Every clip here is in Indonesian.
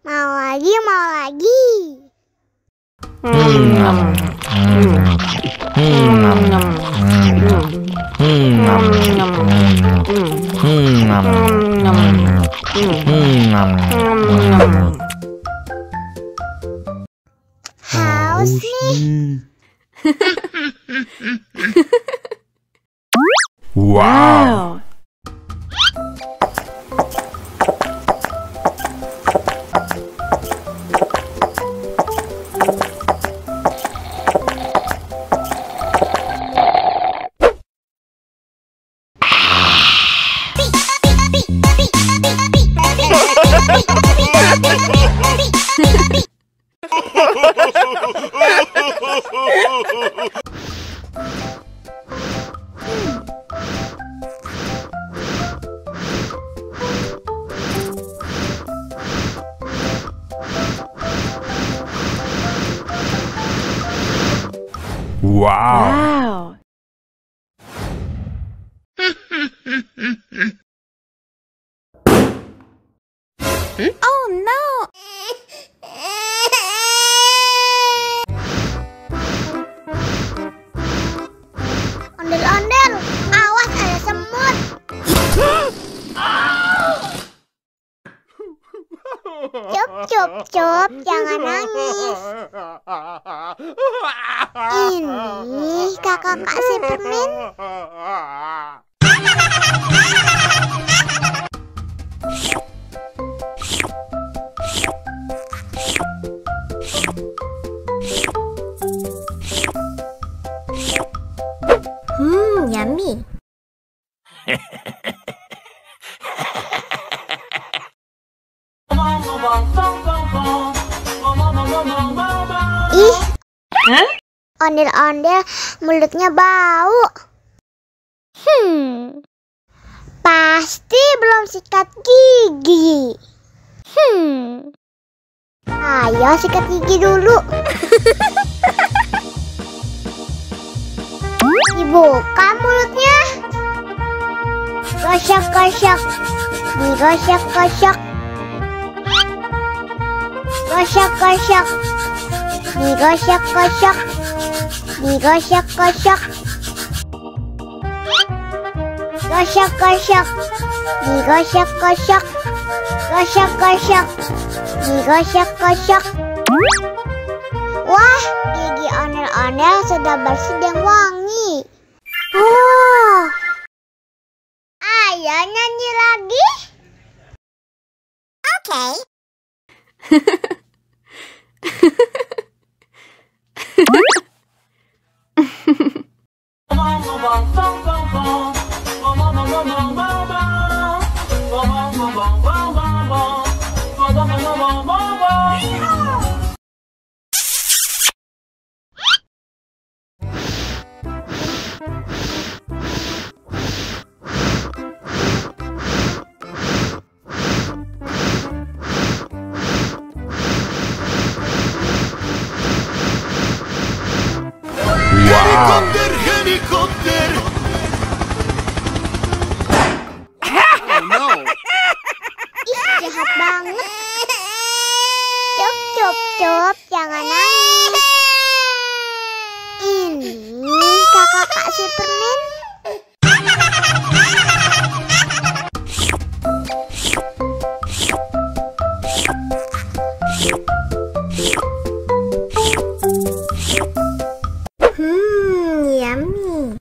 Mau lagi, mau lagi. Haus nih. Wow. Wow. Oh no. Ondel-ondel, awas ada semut. Cup, jangan nangis. Ini kakak si permen. Yummy. Ih, ondel-ondel mulutnya bau. Pasti belum sikat gigi. Ayo sikat gigi dulu. Dibuka mulutnya. Gosok-gosok. Digosok-gosok. Gosok-gosok. Digosok-gosok. Digosok-gosok. Gosok-gosok. Digosok-gosok. Gosok-gosok. Digosok-gosok. Wah, gigi ondel-ondel sudah bersih dan wangi. Oh, ayo nyanyi lagi. Oke. Helikopter. Oh no. Ih, jahat banget. Cup, jangan nangis. Ini kakak si permen. Yummy.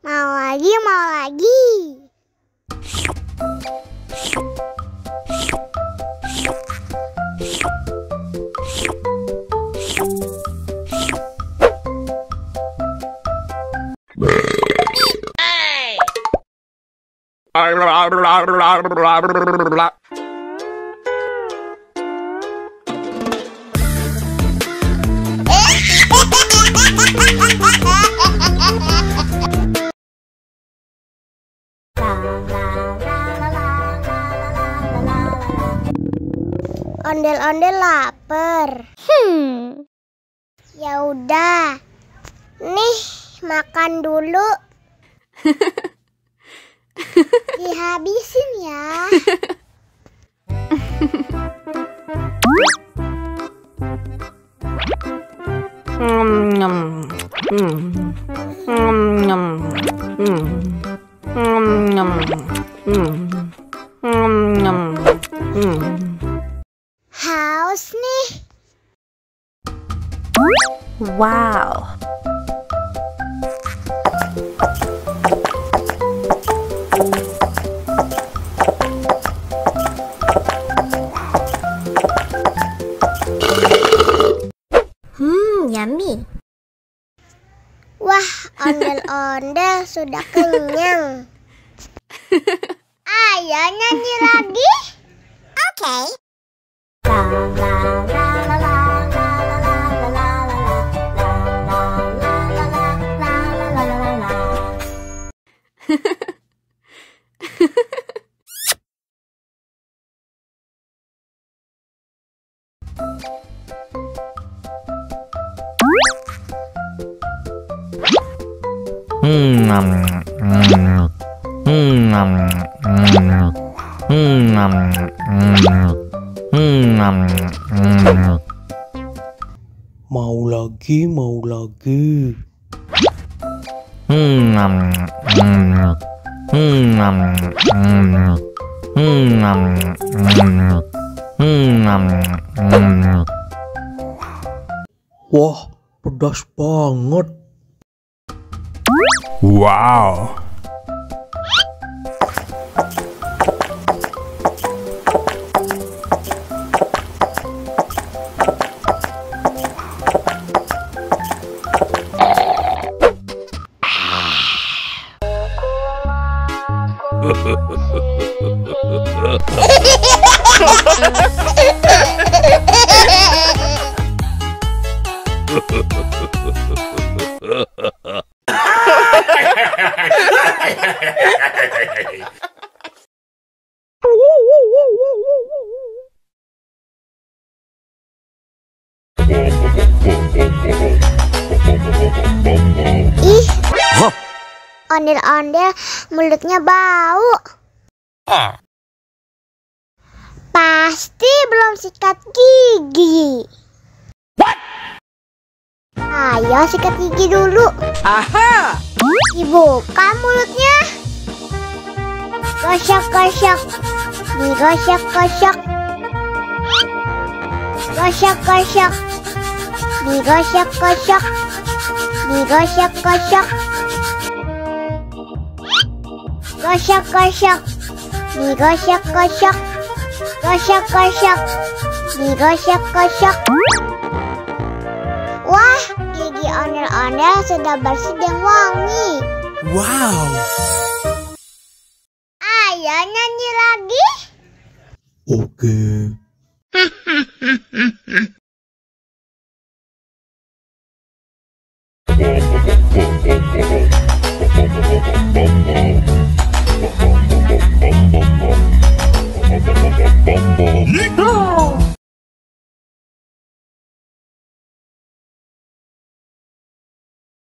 Mau lagi, mau lagi. Ondel-ondel lapar. Ya udah. Nih, makan dulu. Dihabisin ya. Haus nih. Wow. Yummy. Wah, ondel-ondel sudah kenyang. Ayo nyanyi lagi. Oke. Mau lagi, mau lagi. Wah, pedas banget. Wow. Ih, ondel-ondel mulutnya bau. Pasti belum sikat gigi. Ayo sikat gigi dulu. Aha! Dibuka mulutnya. Gosok-gosok. Digosok-gosok. Gosok-gosok. Digosok-gosok. Digosok-gosok. Gosok-gosok. Digosok-gosok. Gosok-gosok. Digosok-gosok. Wah, gigi ondel-ondel sudah bersih dan wangi. Wow. Ayo nyanyi lagi. Oke.